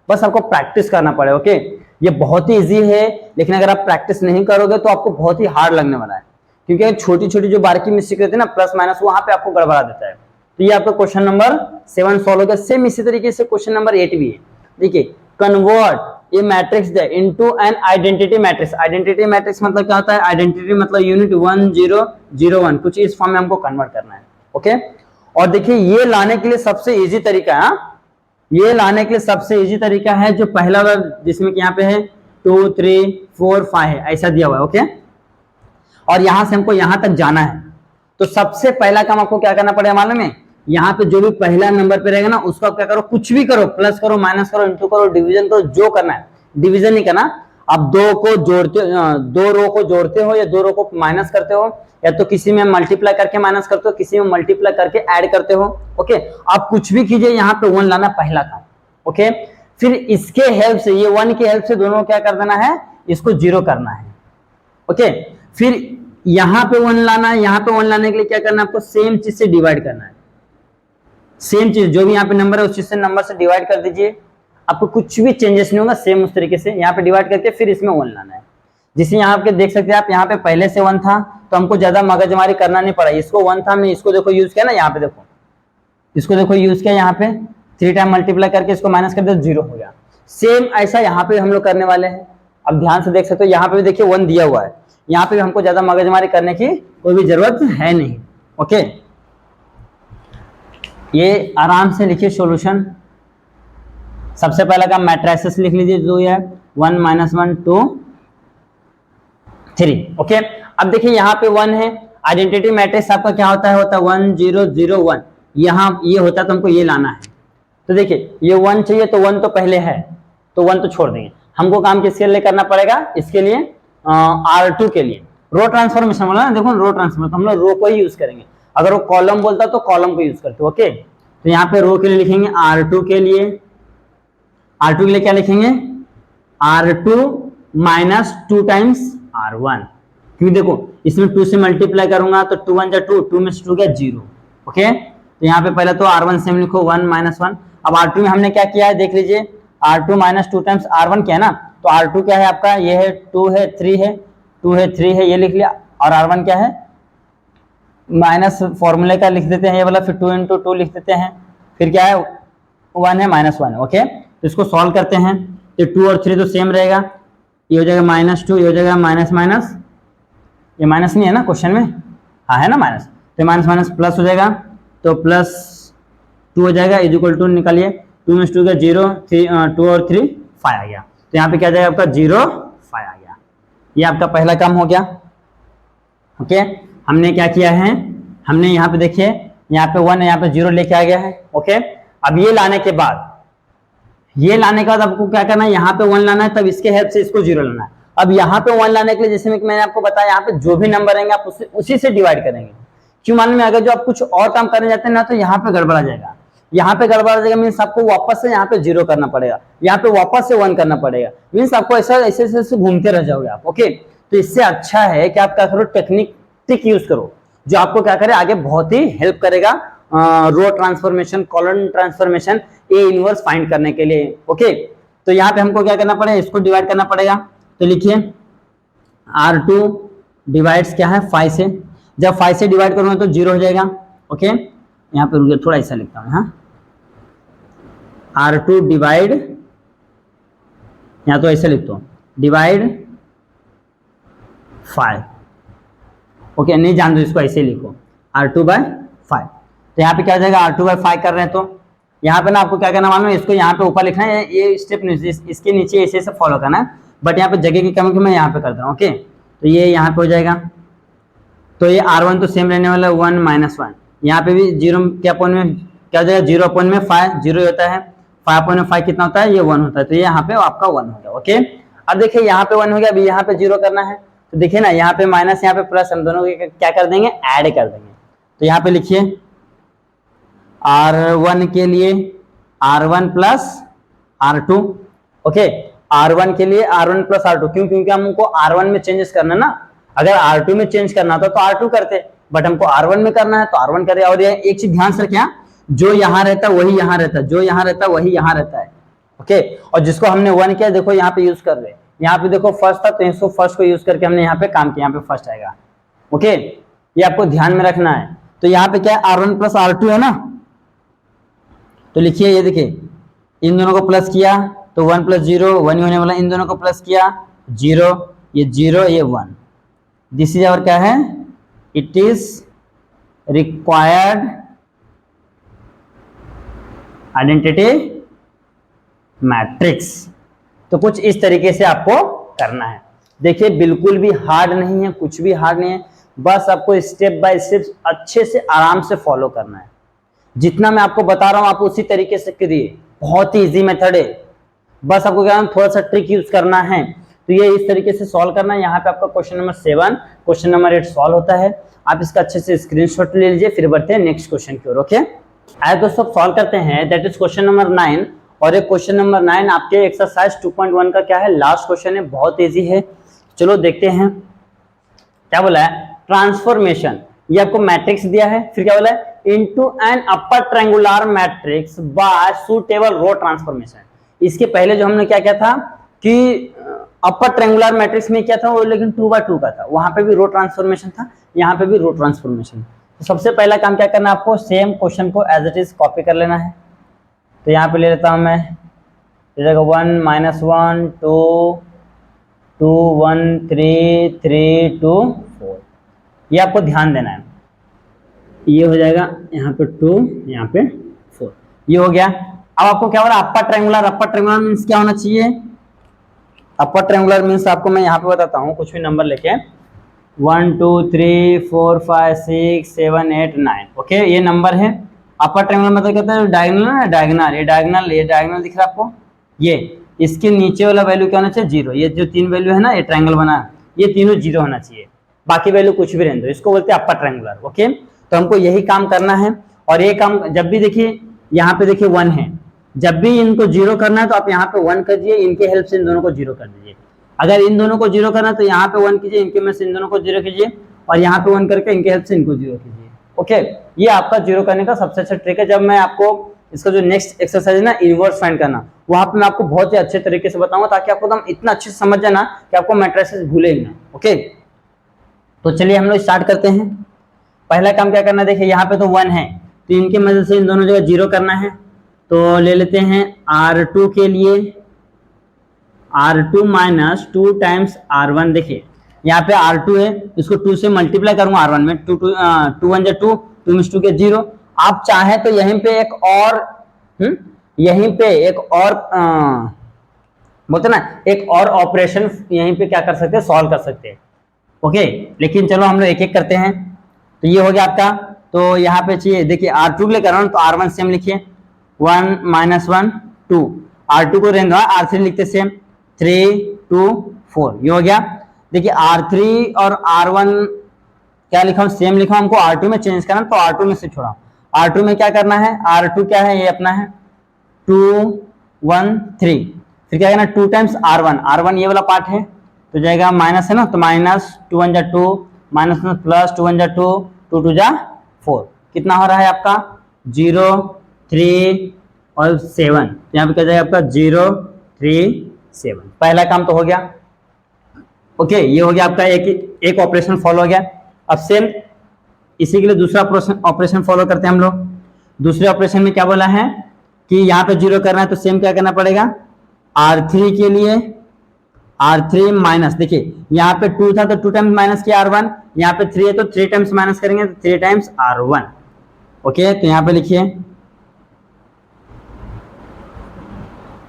बस आपको प्रैक्टिस करना पड़ेगा। ओके, ये बहुत ही इजी है, लेकिन अगर आप प्रैक्टिस नहीं करोगे तो आपको बहुत ही हार्ड लगने वाला है, क्योंकि छोटी छोटी जो बारीकी मिस्टेक रहती है ना, प्लस माइनस, वहां पे आपको गड़बड़ा देता है। तो ये आपका क्वेश्चन नंबर 7 सॉल्व हो गया। सेम इसी तरीके से क्वेश्चन नंबर 8 भी है। देखिए convert A matrix into an identity matrix. Identity matrix मतलब क्या होता है, आइडेंटिटी मतलब यूनिट 1 0 0 1, कुछ इस फॉर्म में हमको कन्वर्ट करना है। ओके, और देखिए ये लाने के लिए सबसे इजी तरीका है, ये लाने के लिए सबसे इजी तरीका है जो पहला वाला, जिसमें कि यहाँ पे है 2 3 4 5 है, ऐसा दिया हुआ है। ओके, और यहां से हमको यहां तक जाना है, तो सबसे पहला काम आपको क्या करना पड़ेगा मालूम है, यहाँ पे जो भी पहला नंबर पे रहेगा ना उसको आप क्या करो, कुछ भी करो, प्लस करो, माइनस करो, इंटू करो, डिवीजन करो, जो करना है। डिवीजन नहीं करना, आप दो को जोड़ते, दो रो को जोड़ते हो या दो रो को माइनस करते हो, या तो किसी में मल्टीप्लाई करके माइनस करते हो, किसी में मल्टीप्लाई करके ऐड करते हो। ओके, आप कुछ भी कीजिए, यहाँ पे 1 लाना पहला काम। ओके, फिर इसके हेल्प से, ये 1 की हेल्प से दोनों क्या कर देना है, इसको 0 करना है। ओके, फिर यहाँ पे 1 लाना है, यहाँ पे 1 लाने के लिए क्या करना है आपको, सेम चीज से डिवाइड करना है। सेम चीज जो भी यहाँ पे नंबर है उस चीज से नंबर से डिवाइड कर दीजिए, आपको कुछ भी चेंजेस नहीं होगा, सेम उस तरीके से यहाँ पे डिवाइड करके फिर इसमें 1 लाना है। जिसे यहाँ पे देख सकते हैं आप, यहाँ पे पहले से 1 था तो हमको ज्यादा मगजमारी करना नहीं पड़ा, इसको 1 था, हमने इसको देखो यूज किया ना, यहाँ पे देखो, इसको देखो यूज किया, यहाँ पे 3 टाइम मल्टीप्लाई करके इसको माइनस कर दो, 0 हो गया। सेम ऐसा यहाँ पे हम लोग करने वाले हैं। अब ध्यान से देख सकते हो, यहाँ पे भी देखिए 1 दिया हुआ है, यहाँ पे हमको ज्यादा मगजमारी करने की कोई भी जरूरत है नहीं। ओके, ये आराम से लिखिए सॉल्यूशन। सबसे पहला काम मैट्रिसेस लिख लीजिए, जो है 1 -1 2 3। ओके, अब देखिए यहाँ पे 1 है, आइडेंटिटी मैट्रिक्स आपका क्या होता है, 1 0 0 1, यहाँ ये होता है तो हमको ये लाना है। तो देखिए ये 1 चाहिए तो 1 तो पहले है, तो 1 तो छोड़ देंगे, हमको काम किसके लिए करना पड़ेगा, इसके लिए R2 के लिए रो ट्रांसफॉर्मेशन बोला ना, देखो रो ट्रांसफॉर्मेशन, तो हम लोग रो को ही यूज करेंगे। अगर वो कॉलम बोलता तो कॉलम को यूज करते। ओके, तो यहाँ पे रो के लिए लिखेंगे R2 के लिए, R2 के लिए क्या लिखेंगे, R2 - 2 टाइम्स R1, क्योंकि देखो इसमें 2 से मल्टीप्लाई करूंगा तो 2 1 2, 2 में से 2 गया 0। ओके, तो यहाँ पे पहले तो R1 सेम लिखो, 1 -1। अब R2 में हमने क्या किया है देख लीजिए, R2 - 2 टाइम्स R1 किया ना, तो R2 क्या है आपका, ये है 2 है 3 है, 2 है 3 है, ये लिख लिया, और R1 क्या है, माइनस फॉर्मूले का लिख देते हैं ये वाला, फिर 2 × 2 लिख देते हैं, फिर क्या है 1 है -1 है। ओके, तो इसको सॉल्व करते हैं, तो 2 और 3 तो सेम रहेगा, ये हो जाएगा -2, ये हो जाएगा माइनस माइनस, ये माइनस नहीं है ना क्वेश्चन में, हाँ है ना माइनस, तो माइनस माइनस प्लस हो जाएगा, तो +2 हो जाएगा, इज इक्वल टू निकालिए, 2 में से 2 गया 0, 2 और 3 5 आ गया, तो यहाँ पे क्या जाएगा आपका 0 5 आ गया। ये आपका पहला काम हो गया। ओके, हमने क्या किया है, हमने यहाँ पे देखिए, यहाँ पे 1 है, यहाँ पे 0 लेके आ गया है। ओके, अब ये लाने के बाद, ये लाने के बाद आपको क्या करना है, यहाँ पे 1 लाना है, तब इसके हेल्प से इसको 0 लाना है। अब यहाँ पे 1 लाने के लिए जैसे मैंने आपको बताया, यहाँ पे जो भी नंबर रहेंगे आप उसी से डिवाइड करेंगे। क्यों मालूम है, अगर जो आप कुछ और काम करने जाते हैं ना, तो यहाँ पे गड़बड़ा जाएगा, यहाँ पे गड़बड़ा जाएगा, मीन्स आपको वापस से यहाँ पे 0 करना पड़ेगा, यहाँ पे वापस से 1 करना पड़ेगा, मीन्स आपको ऐसा ऐसे घूमते रह जाओगे आप। ओके, तो इससे अच्छा है कि आप क्या करो, टेक्निक यूज करो, जो आपको क्या करे, आगे बहुत ही हेल्प करेगा row transformation, column transformation, A inverse find करने के लिए। ओके, तो यहाँ पे हमको क्या करना पड़ेगा, इसको डिवाइड करना पड़ेगा, तो लिखिए R2 डिवाइड्स क्या है 5 से, जब 5 से डिवाइड करूंगा तो 0 हो जाएगा। ओके, यहाँ पे रुकिए, थोड़ा ऐसा लिखता हूँ, हाँ, R2 डिवाइड, यहाँ तो ऐसे लिखता हूँ, डिवाइड 5। ओके, नहीं जान दो, इसको ऐसे लिखो, R2/5। तो यहाँ पे क्या हो जाएगा, R2/5 कर रहे हैं, तो यहाँ पे ना आपको क्या करना मालूम है, इसको यहाँ पे ऊपर लिखना है, ये स्टेप इसके नीचे ऐसे से फॉलो करना है, बट यहाँ पे जगह की कमी मैं यहाँ पे करता हूँ। ओके, तो ये यहाँ पे हो जाएगा, तो ये R1 तो सेम रहने वाला है, 1 -1, यहाँ पे भी 0 क्या पॉइंट में क्या हो जाएगा, 0/5 0 होता है, 5/5 कितना होता है, ये 1 होता है, तो ये यहाँ पे आपका 1 हो गया। ओके, अब देखिए यहाँ पे 1 हो गया, अभी यहाँ पे 0 करना है, तो देखिए ना, यहाँ पे माइनस, यहाँ पे प्लस, हम दोनों के क्या कर देंगे, ऐड कर देंगे। तो यहाँ पे लिखिए R1 के लिए R1 + R2। ओके, R1 के लिए R1 + R2, क्यों, क्योंकि हमको R1 में चेंजेस करना ना, अगर R2 में चेंज करना था तो R2 करते, बट हमको R1 में करना है तो R1 करे। और ये एक चीज ध्यान से रखिए, जो यहाँ रहता है वही यहाँ रहता है, जो यहाँ रहता है वही यहाँ रहता है। ओके, और जिसको हमने 1 किया, देखो यहाँ पे यूज कर रहे, यहाँ पे देखो फर्स्ट था, तो इसको फर्स्ट को यूज करके हमने यहाँ पे काम किया, यहाँ पे फर्स्ट आएगा। ओके, ये आपको ध्यान में रखना है। तो यहाँ पे क्या है, R1 + R2 है ना, तो लिखिए, ये देखिए, इन दोनों को प्लस किया तो 1 + 0 1 ही होने वाला, इन दोनों को प्लस किया 0, ये 0 ये 1, दिस इज आवर क्या है, it is required identity matrix. तो कुछ इस तरीके से आपको करना है। देखिए बिल्कुल भी हार्ड नहीं है, कुछ भी हार्ड नहीं है, बस आपको स्टेप बाय स्टेप अच्छे से आराम से फॉलो करना है। जितना मैं आपको बता रहा हूँ आप उसी तरीके से करिए, बहुत ही इजी मेथड है। बस आपको क्या थोड़ा सा ट्रिक यूज करना है। तो ये इस तरीके से सॉल्व करना है। यहाँ पे आपका question number 7 question number 8 solve होता है। आप इसका अच्छे से स्क्रीनशॉट ले लीजिए, फिर बढ़ते हैं नेक्स्ट क्वेश्चन की ओर। ओके, आइए दोस्तों सॉल्व करते हैं, दैट इज क्वेश्चन नंबर 9। और एक क्वेश्चन नंबर 9 आपके एक्सरसाइज 2.1 का क्या है, लास्ट क्वेश्चन है, बहुत इजी है। चलो देखते हैं क्या बोला है। ट्रांसफॉर्मेशन, ये आपको मैट्रिक्स दिया है, फिर क्या बोला है, into an upper triangular matrix by suitable row transformation. इसके पहले जो हमने क्या किया था कि अपर ट्रायंगुलर मैट्रिक्स में क्या था वो, लेकिन 2x2 का था, वहां पे भी रो ट्रांसफॉर्मेशन था, यहाँ पे भी रो ट्रांसफॉर्मेशन। तो सबसे पहला काम क्या करना है आपको, सेम क्वेश्चन को एज इट इज कॉपी कर लेना है। तो यहाँ पे ले लेता हूं मैं, 1 -1 2 2 1 3 3 2 4, ये आपको ध्यान देना है। ये हो जाएगा यहाँ पे 2, यहाँ पे 4, ये हो गया। अब आपको क्या बोला, upper triangular. Upper triangular means क्या होना चाहिए, अपर ट्रायंगुलर मीन्स आपको मैं यहाँ पे बताता हूँ, कुछ भी नंबर लेके 1 2 3 4 5 6 7 8 9। ओके, ये नंबर है। अपर ट्रायंगुलर मतलब कहते हैं डायगोनल है, डायगोनल, ये डायगोनल दिख रहा है आपको, ये इसके नीचे वाला वैल्यू क्या होना चाहिए, 0। ये जो 3 वैल्यू है ना, ये ट्रायंगल बना, ये तीनों 0 होना चाहिए, बाकी वैल्यू कुछ भी रहने दो, इसको बोलते हैं अपर ट्रायंगुलर। ओके, तो हमको यही काम करना है। और ये काम जब भी देखिए, यहाँ पे देखिए 1 है, जब भी इनको 0 करना है तो आप यहाँ पे 1 कर दीजिए, इनके हेल्प से इन दोनों को 0 कर दीजिए। अगर इन दोनों को 0 करना है तो यहाँ पे 1 कीजिए, इनके में से इन दोनों को 0 कीजिए, और यहाँ पे 1 करके इनके हेल्प से इनको 0 कीजिए। ओके, ये आपका 0 करने का सबसे अच्छा ट्रिक है। जब मैं आपको इसका जो नेक्स्ट एक्सरसाइज है ना, इनवर्स फाइंड करना, वहां पे मैं आपको बहुत ही अच्छे तरीके से बताऊंगा, ताकि आपको एकदम इतना अच्छे से समझ जाना कि आपको मैट्रिसेस भूले ही ना। ओके, तो चलिए हम लोग स्टार्ट करते हैं। पहला काम क्या करना है, देखिए यहाँ पे तो 1 है, तो इनकी मदद से इन दोनों जगह 0 करना है। तो ले लेते हैं R2 के लिए, R2 माइनस 2 टाइम्स R1। देखिए यहाँ पे R2 है, इसको 2 से मल्टीप्लाई करूंगा R1 में, 2 1 2 2 2 के 0। आप चाहे तो यहीं पे एक और यहीं पे एक और बोलते ना, एक और ऑपरेशन यहीं पे क्या कर सकते हैं, सॉल्व कर सकते हैं। ओके, लेकिन चलो हम लोग एक एक करते हैं। तो ये हो गया आपका। तो यहाँ पे चाहिए, देखिए R2 के लिए कर रहा हूँ, तो R1 सेम लिखिए, 1 -1 2, R2 को रहने दो, R3 लिखते सेम, 3 2 4, ये हो गया। देखिए R3 और R1 क्या लिखा हूँ, सेम लिखा हूँ, हमको R2 में चेंज करना, तो R2 में से छोड़ा। R2 में क्या करना है, R2 क्या है, ये अपना है 2 1 3, फिर क्या करना, 2 टाइम्स R1 ये वाला पार्ट है, तो जाएगा माइनस है ना, तो माइनस 2 1 2, माइनस प्लस 2 1 2, 2 2 4, कितना हो रहा है आपका 0 3 और 7। तो यहाँ पे क्या जाएगा आपका 0 3 7। पहला काम तो हो गया। ओके, ये हो गया आपका, एक ऑपरेशन फॉलो हो गया। अब सेम इसी के लिए दूसरा ऑपरेशन फॉलो करते हैं हम लोग। दूसरे ऑपरेशन में क्या बोला है कि यहाँ पे 0 करना है, तो सेम क्या करना पड़ेगा, R3 के लिए R3 माइनस, देखिए यहाँ पे 2 था तो 2 टाइम्स माइनस किया R1, यहाँ पे 3 है तो 3 टाइम्स माइनस करेंगे, तो 3 टाइम्स R1। ओके, तो यहाँ पे लिखिए।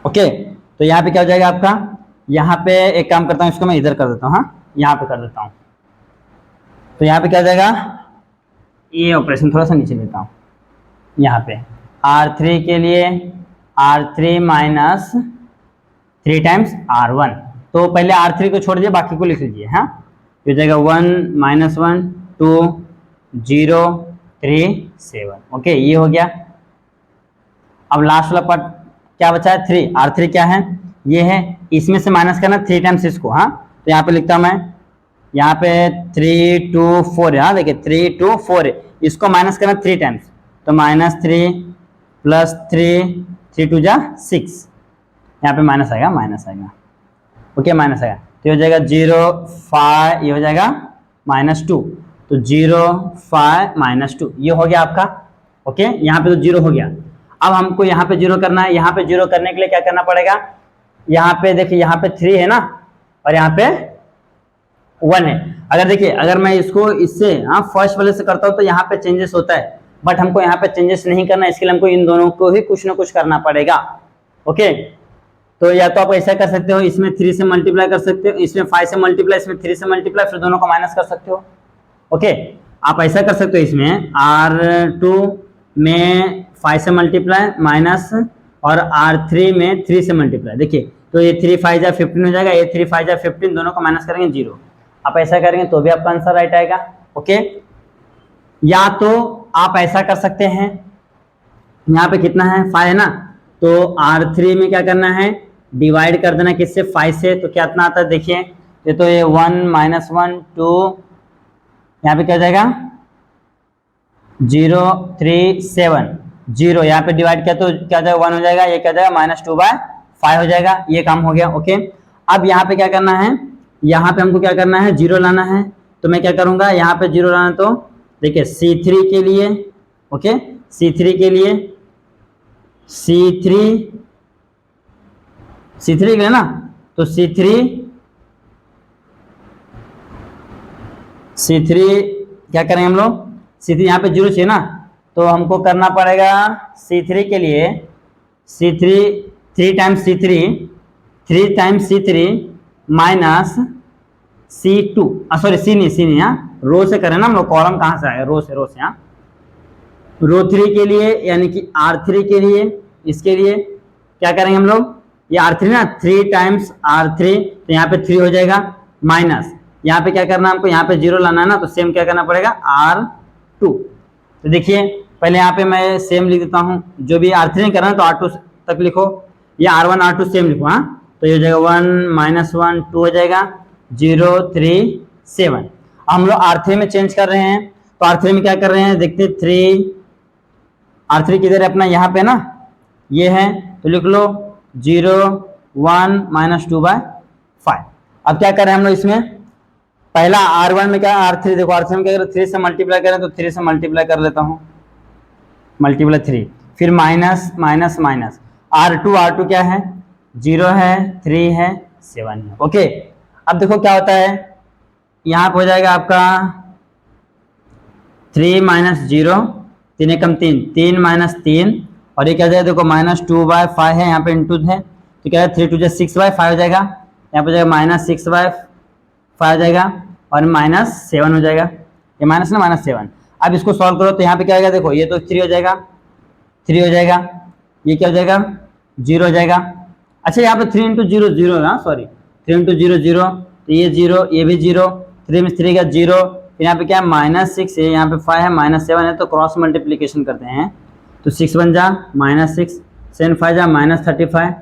ओके, तो यहाँ पे क्या हो जाएगा आपका, यहाँ पे एक काम करता हूँ, इसको मैं इधर कर देता हूँ, हाँ यहाँ पे कर देता हूँ। तो यहाँ पे क्या हो जाएगा, ये ऑपरेशन थोड़ा सा नीचे लेता हूँ, यहाँ पे R3 के लिए R3 माइनस 3 टाइम्स R1, तो पहले R3 को छोड़ दीजिए, बाकी को लिख लीजिए। हाँ, तो हो जाएगा 1 -1 2 0 3 7। ओके, ये हो गया। अब लास्ट वाला पार्ट क्या बचा है, 3। R3 क्या है, ये है, इसमें से माइनस करना 3 टाइम्स इसको। हाँ, तो यहाँ पे लिखता हूँ मैं, यहाँ पे 3 2 4 है, हाँ देखिए 3 2 4 है, इसको माइनस करना 3 टाइम्स, तो -3 प्लस 3 3 2 6, यहाँ पे माइनस आएगा। ओके, माइनस आएगा, तो हो जाएगा 0 5, ये हो जाएगा -2, तो 0 5 -2, ये हो गया आपका। ओके, यहाँ पे तो 0 हो गया। अब हमको यहाँ पे 0 करना है। यहाँ पे 0 करने के लिए क्या करना पड़ेगा, यहाँ पे देखिए, यहाँ पे 3 है ना, और यहाँ पे 1 है। अगर देखिए, अगर मैं इसको इससे फर्स्ट वाले से करता हूँ तो यहाँ पे चेंजेस होता है, बट हमको यहाँ पे चेंजेस नहीं करना, इसके लिए हमको इन दोनों को ही कुछ ना कुछ करना पड़ेगा। ओके, तो या तो आप ऐसा कर सकते हो, इसमें 3 से मल्टीप्लाई कर सकते हो, इसमें 5 से मल्टीप्लाई, इसमें 3 से मल्टीप्लाई, फिर दोनों को माइनस कर सकते हो। ओके, आप ऐसा कर सकते हो, इसमें R2 में 5 से मल्टीप्लाई माइनस और R3 में 3 से मल्टीप्लाई। देखिए तो ये 3 5 जा 15 हो जाएगा, ये 3 5 जा 15, दोनों को माइनस करेंगे 0। आप ऐसा करेंगे तो भी आपका आंसर राइट आएगा। ओके, या तो आप ऐसा कर सकते हैं, यहाँ पे कितना है 5 है ना, तो R3 में क्या करना है, डिवाइड कर देना किससे, 5 से। तो क्या इतना आता है देखिए, ये तो ये 1 -1 2, यहाँ पे क्या हो जाएगा 0 3 7 0, यहाँ पे डिवाइड किया तो क्या हो जाएगा 1 हो जाएगा, ये क्या हो जाएगा -2/5 हो जाएगा। ये काम हो गया। ओके, अब यहाँ पे क्या करना है, यहाँ पे हमको क्या करना है 0 लाना है। तो मैं क्या करूंगा, यहाँ पे 0 लाना, तो देखिए C3 के लिए, ओके C3 के लिए C3 के लिए ना, तो C3 क्या करेंगे हम लोग, C3 यहाँ पे 0 चाहिए ना, तो हमको करना पड़ेगा C3 के लिए, C3 3 times C3 minus C2, sorry C नहीं, यहाँ रो से करें ना हम लोग, कॉलम कहाँ से आएगा, रो से यहाँ रो 3 के लिए, यानी कि R3 के लिए, इसके लिए क्या करेंगे हम लोग, ये R3 ना, 3 टाइम्स R3, तो यहाँ पे 3 हो जाएगा, माइनस यहाँ पे क्या करना है हमको, यहाँ पे 0 लाना है ना, तो सेम क्या करना पड़ेगा R2। तो देखिए पहले यहाँ पे मैं सेम लिख देता हूँ, जो भी R3 नहीं करना है तो R2 तक लिखो, या R1 R2 सेम लिखो। हाँ, तो ये हो जाएगा 1 -1 2 हो जाएगा 0 3 7। हम लोग R3 में चेंज कर रहे हैं, तो R3 में क्या कर रहे हैं देखते, R3 किधर है अपना, यहाँ पे ना, ये है, तो लिख लो 0 1 -2/5। अब क्या करें हम लोग इसमें, पहला R1 में क्या, R3 देखो, R3 में क्या करें, 3 से मल्टीप्लाई करें, तो 3 से मल्टीप्लाई कर लेता हूँ, मल्टीप्लाई 3, फिर माइनस माइनस माइनस, R2 क्या है, 0 है 3 है 7 है। ओके, अब देखो क्या होता है, यहाँ पे हो जाएगा आपका 3 - 0, 3 एकम 3, 3 - 3, और ये क्या जाएगा देखो -2/5 है, यहाँ पे इंटू है, तो क्या है 3 2 6/5 हो जाएगा, यहाँ पे जाएगा -6/5 हो जाएगा, और -7 हो जाएगा, ये माइनस ना -7। अब इसको सॉल्व करो तो यहाँ पे क्या आएगा देखो, ये तो 3 हो जाएगा, 3 हो जाएगा, ये क्या हो जाएगा 0 हो जाएगा। अच्छा यहाँ पे 3 × 0 0 ना, सॉरी 3 × 0 0, तो ये 0 ये भी 0, 3 में 3 का 0, फिर यहाँ पे क्या है -6 है, यहाँ पे 5 है -7 है, तो क्रॉस मल्टीप्लीकेशन करते हैं, तो 6 बन जा -6, 7 5 जा -35,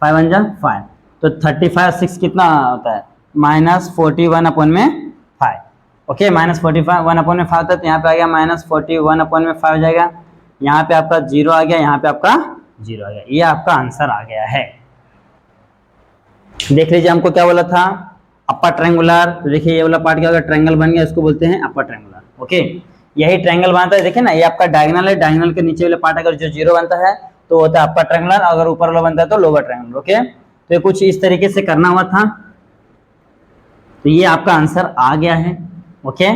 5 बन जा 5, तो 35 6 कितना होता है -41/5। ओके, -41/5 होता है, तो यहाँ पे आ गया -41/5 हो जाएगा, यहाँ पे आपका 0 आ गया, यहाँ पे आपका 0 आ गया, ये आपका आंसर आ गया है। देख लीजिए हमको क्या बोला था, अपर ट्रायंगुलर, तो देखिए ये वाला पार्ट क्या होगा, ट्रायंगल बन गया, इसको बोलते हैं अपर ट्रायंगुलर। ओके, यही ट्रायंगल बनता है, देखिए ना, ये आपका डायगोनल है, डायगोनल के नीचे वाला पार्ट अगर जो 0 बनता है तो होता है अपर ट्रायंगुलर, अगर ऊपर वाला बनता है तो लोअर ट्रायंगुलर। ओके, तो ये कुछ इस तरीके से करना हुआ था, तो ये आपका आंसर आ गया है। ओके,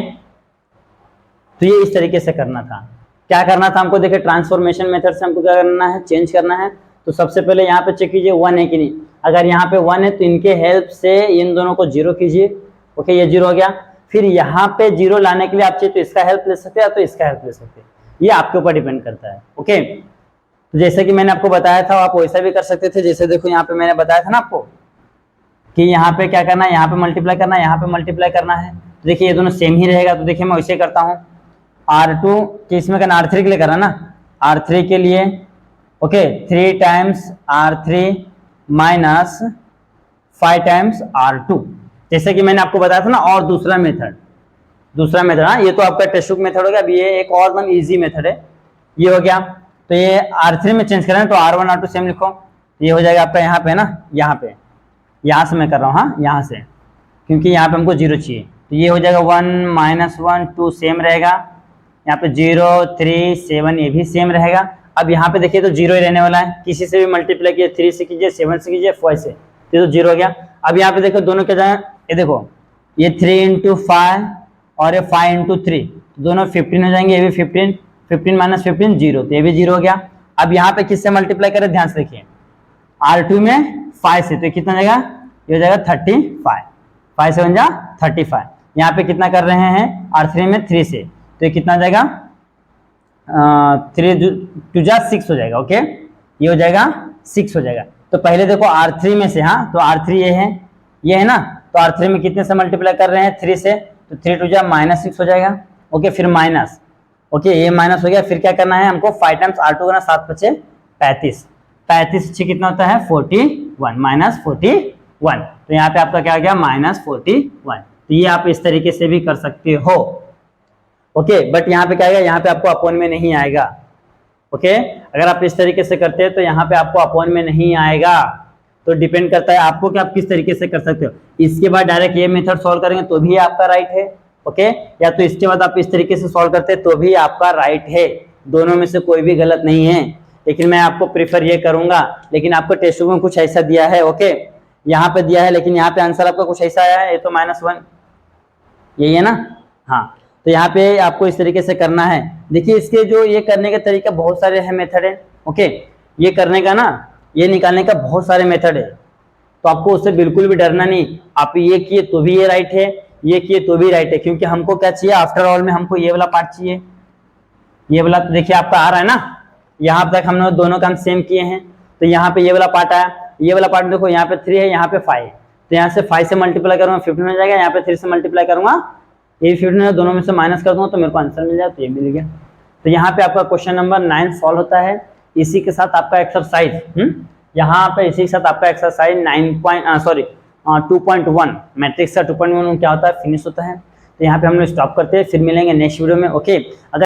तो ये इस तरीके से करना था। क्या करना था हमको, देखिए ट्रांसफॉर्मेशन मेथड से हमको क्या करना है, चेंज करना है। तो सबसे पहले यहाँ पे चेक कीजिए 1 है कि नहीं, अगर यहाँ पे 1 है तो इनके हेल्प से इन दोनों को 0 कीजिए। ओके, ये 0 हो गया। फिर यहाँ पे 0 लाने के लिए आप चाहिए तो इसका हेल्प ले सकते हैं, तो इसका हेल्प ले सकते हैं, ये आपके ऊपर डिपेंड करता है। ओके, तो जैसे कि मैंने आपको बताया था, आप वैसा भी कर सकते थे। जैसे देखो यहाँ पे मैंने बताया था ना आपको कि यहाँ पे क्या करना है, यहाँ पे मल्टीप्लाई करना है, यहाँ पे मल्टीप्लाई करना है। तो देखिए ये दोनों सेम ही रहेगा, तो देखिए मैं वैसे करता हूँ, R2 के इसमें करना, R3 के लिए करना ना, R3 के लिए okay 3 times R3 minus 5 times R2, जैसे कि मैंने आपको बताया था ना। और दूसरा मेथड हाँ, ये तो आपका टेक्स्ट बुक मेथड हो गया। अब ये एक और एकदम इजी मेथड है, ये हो गया। तो ये R3 में चेंज करें तो R1 R2 सेम लिखो, ये हो जाएगा आपका यहाँ पे ना, यहाँ से मैं कर रहा हूँ, हाँ यहाँ से, क्योंकि यहाँ पे हमको 0 चाहिए। तो ये हो जाएगा 1 - 1 2 सेम रहेगा, यहाँ पे 0 3 7 ये भी सेम रहेगा। अब यहाँ पे देखिए तो 0 ही रहने वाला है, किसी से भी मल्टीप्लाई कीजिए, 3 से कीजिए, 7 से कीजिए, 5 से, तो 0 हो गया। अब यहाँ पे देखो दोनों क्या जाए, ये देखो ये 3 × 5 और ये 5 × 3, दोनों 15 हो जाएंगे, ये भी 15 15 - 15 0, तो ये भी 0 हो गया। अब यहाँ पे किससे मल्टीप्लाई करें, ध्यान से देखिए, R2 में 5 से, तो कितना जाएगा, ये हो जाएगा 35, 5 से बन जा 35। यहाँ पे कितना कर रहे हैं R3 में 3 से, तो ये कितना जाएगा 3 टू जा 6 हो जाएगा। ओके, ये हो जाएगा 6 हो जाएगा। तो पहले देखो R3 में से, हाँ तो R3 ये है ना, तो R3 में कितने से मल्टीप्लाई कर रहे हैं 3 से, तो 3 टू जा -6 हो जाएगा। ओके, फिर माइनस, ओके ये माइनस हो गया। फिर क्या करना है हमको 5 टाइम्स R2 करना, 7 बचे 35, 35 से कितना होता है 41, -41। तो यहाँ पे आपका क्या आ गया -41। तो ये आप इस तरीके से भी कर सकते हो। ओके, बट यहाँ पे क्या आएगा, यहाँ पे आपको अपॉन में नहीं आएगा। ओके, अगर आप इस तरीके से करते हैं तो यहाँ पे आपको अपॉन में नहीं आएगा। तो डिपेंड करता है आपको कि आप किस तरीके से कर सकते हो। इसके बाद डायरेक्ट ये मेथड सॉल्व करेंगे तो भी आपका राइट है। ओके, या तो इसके बाद आप इस तरीके से सॉल्व करते हैं तो भी आपका राइट है। दोनों में से कोई भी गलत नहीं है, लेकिन मैं आपको प्रीफर ये करूंगा। लेकिन आपको टेस्ट बुक में कुछ ऐसा दिया है, ओके यहाँ पे दिया है, लेकिन यहाँ पे आंसर आपका कुछ ऐसा आया है, ये तो -1 यही है ना। हाँ, तो यहाँ पे आपको इस तरीके से करना है। देखिए इसके जो ये करने के तरीके बहुत सारे हैं, मेथड है। ओके, ये करने का ना, ये निकालने का बहुत सारे मेथड है, तो आपको उससे बिल्कुल भी डरना नहीं। आप ये किए तो भी ये राइट है, ये किए तो भी राइट है, क्योंकि हमको क्या चाहिए, आफ्टर ऑल में हमको ये वाला पार्ट चाहिए। ये वाला तो देखिए आपका आ रहा है ना, यहाँ तक हमने दोनों काम सेम किए हैं, तो यहाँ पे ये वाला पार्ट आया। ये वाला पार्ट देखो, यहाँ पे 3 है, यहाँ पे 5 है, तो यहाँ से 5 से मल्टीप्लाई करूंगा 15 हो जाएगा, यहाँ पे 3 से मल्टीप्लाई करूंगा ये 15, दोनों में से माइनस कर दूंगा तो मेरे को आंसर मिल जाए, तो ये मिल गया। तो यहाँ पे आपका क्वेश्चन नंबर 9 सॉल्व होता है। इसी के साथ आपका एक्सरसाइज यहाँ पे इसी के साथ आपका एक्सरसाइज 2.1 मैट्रिक्स का 2.1 क्या होता है, फिनिश होता है। तो यहाँ पे हम लोग स्टॉप करते हैं, फिर मिलेंगे नेक्स्ट वीडियो में। ओके, अगर